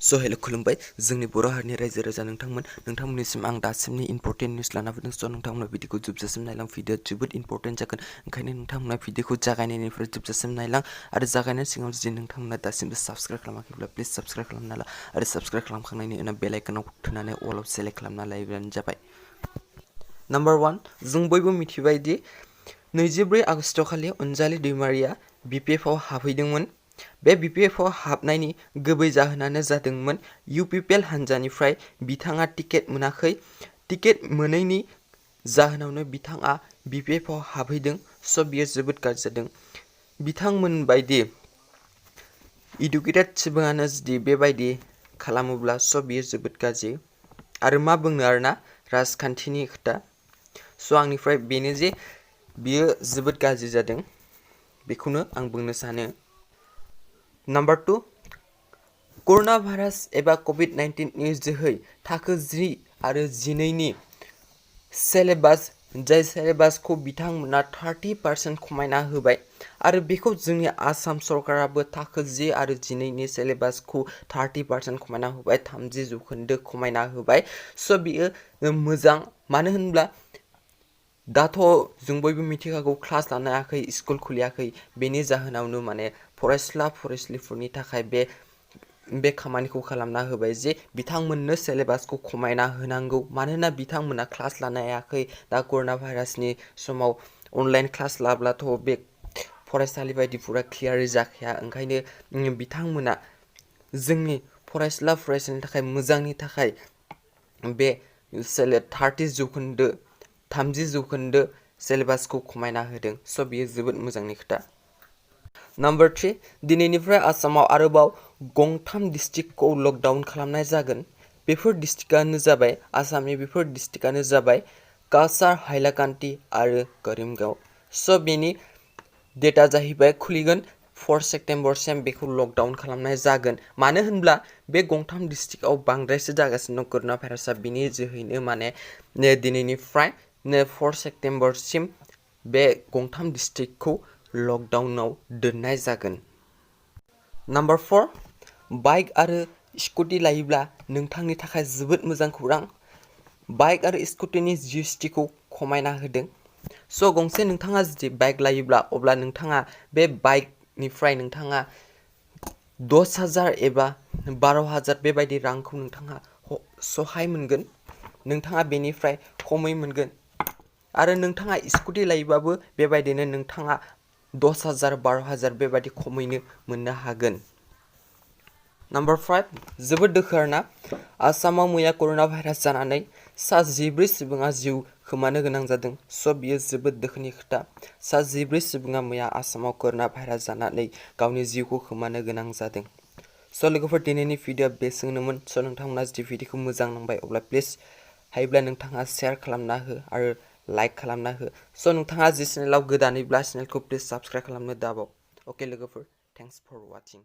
हेल' खुलुमबाय जोंनि बर' हारिनि रायजो राजा नोंथांमोननिसिम आं दासिमनि इम्पर्टेन्ट निउस लाना फैदों। नोंथांमोना भिडिअखौ जोबजासिम नायलां। भिडिअआ जोबोद इम्पर्टेन्ट जागोन, ओंखायनो नोंथांमोना भिडिअखौ जागायनायनिफ्राय जोबजासिम नायलां। आरो जागायनायनि सिगाङाव जुदि नोंथांमोना दासिमबो साबस्क्राइब खालामाखैब्ला प्लिज साबस्क्राइब खालामना ला आरो साबस्क्राइब खालामखांनायनि उनाव बेल आइकनाव थुनानै अलाव सेलेक्ट खालामना लायोब्लानो जाबाय। नाम्बार 1 जों बयबो मिथिबाय दि 24 आगस्तखालि अनजालि दैमारिया BPFआव हाबहैदोंमोन। बे BPFआव हाबनायनि गुबै जाहोनानो जादोंमोन UPPL हान्जानिफ्राय बिथाङा टिकेट मोनाखै। टिकेट मोनैनि जाहोनावनो बिथाङा BPFआव हाबहैदों। बियो जोबोद गाज्रि जादों। बिथांमोन बायदि इडुकेटेड सुबुङानो जुदि बेबायदि खालामोब्ला बियो जोबोद गाज्रि। आरो मा बुंनो आरोना, राजखान्थिनि खोथा। आंनिफ्राय बेनो जे बियो जोबोद गाज्रि जादों, बेखौनो आं बुंनो सानो। नाम्बार 2 कर'ना भाइरास एबा COVID-19नि जोहै थाखो 10 आरो 12नि सिलेबास, जाय सिलेबासखौ बिथांमोना 30% खमायना होबाय। आरो बेखौ जोंनि आसाम सरकाराबो थाखो 10 आरो 12नि सिलेबासखौ 30% खमायना होबाय, 30% खमायना होबाय। बियो मोजां, मानो होनब्ला दाथ' जों बयबो मिथिखागौ क्लास लानो हायाखै, स्कुल खुलियाखै। बेनि जाहोनावनो माने फरायसुला फरायसुलिफोरनि थाखाय बे खामानिखौ खालामना होबाय जे बिथांमोननो सिलेबासखौ खमायना होनांगौ, मानोना बिथांमोना क्लास लानो हायाखै। दा कर'ना भाइरासनि समाव अनलाइन क्लास लाब्लाथ' बे फरायसालि बायदिफोरा क्लियारै जाखाया। ओंखायनो बिथांमोना जोंनि फरायसुला फरायसुलिनि थाखाय मोजांनि थाखाय बे 30% सिलेबासखौ खमायना होदों। बियो जोबोद मोजांनि खोथा। नाम्बार 3 दिनैनिफ्राय आसामाव आरोबाव गंथाम डिस्ट्रिक्टखौ लकडाउन खालामनाय जागोन। बेफोर डिस्ट्रिक्टआनो जाबाय आसामनि बेफोर डिस्ट्रिक्टआनो जाबाय काछार, हाइलाकान्दि आरो करिमगांव। बेनि डेटआ जाहैबाय खुलिगोन 4 सेप्तेम्बरसिम बेखौ लकडाउन खालामनाय जागोन। मानो होनब्ला बे गंथाम डिस्ट्रिक्टआव बांद्रायसो जागासिनो दं कर'ना भाइरासआ। बिनि जोहैनो माने दिनैनिफ्राय 4 सेप्तेम्बरसिम बे गंथाम डिस्ट्रिक्टखौ लकडाउनाव दोननाय जागोन। नाम्बार 4 बाइक आरो स्कुटि लायोब्ला नोंथांनि थाखाय जोबोद मोजां खौरां। बाइक आरो स्कुटिनि GSTखौ खमायना होदों। गंसे नोंथाङा जुदि बाइक लायोब्ला अब्ला नोंथाङा बे बाइकनिफ्राय नोंथाङा 10,000 एबा 12,000 बेबायदि रांखौ नोंथाङा सहाय मोनगोन। नोंथाङा बेनिफ्राय खमै मोनगोन। आरो नोंथाङा स्कुटि लायोबाबो बेबायदिनो नोंथाङा 10,000 12,000 बेबायदि खमैनो मोननो हागोन। नाम्बार 5 जोबोद दुखु आरोना, आसामाव मैया कर'ना भाइरास जानानै 14 सुबुङा जिउ खोमानो गोनां जादों। बियो जोबोद दुखुनि खोथा। 14 सुबुङा मैया आसामाव कर'ना भाइरास जानानै गावनि जिउखौ खोमानो गोनां जादों। लोगोफोर, दिनैनि भिडिअआ बेसेनोमोन। नोंथांमोना जुदि भिडिअखौ मोजां नांबाय अब्ला प्लिज हायोब्ला नोंथाङा शेयार खालामना हो आरो लाइक खालामना हो। नोंथाङा जि चेनेलाव गोदानैब्ला चेनेलखौ प्लिज साबस्क्राइब खालामनो दाबाव। लोगोफोर, थेंक्स फर वाचिं।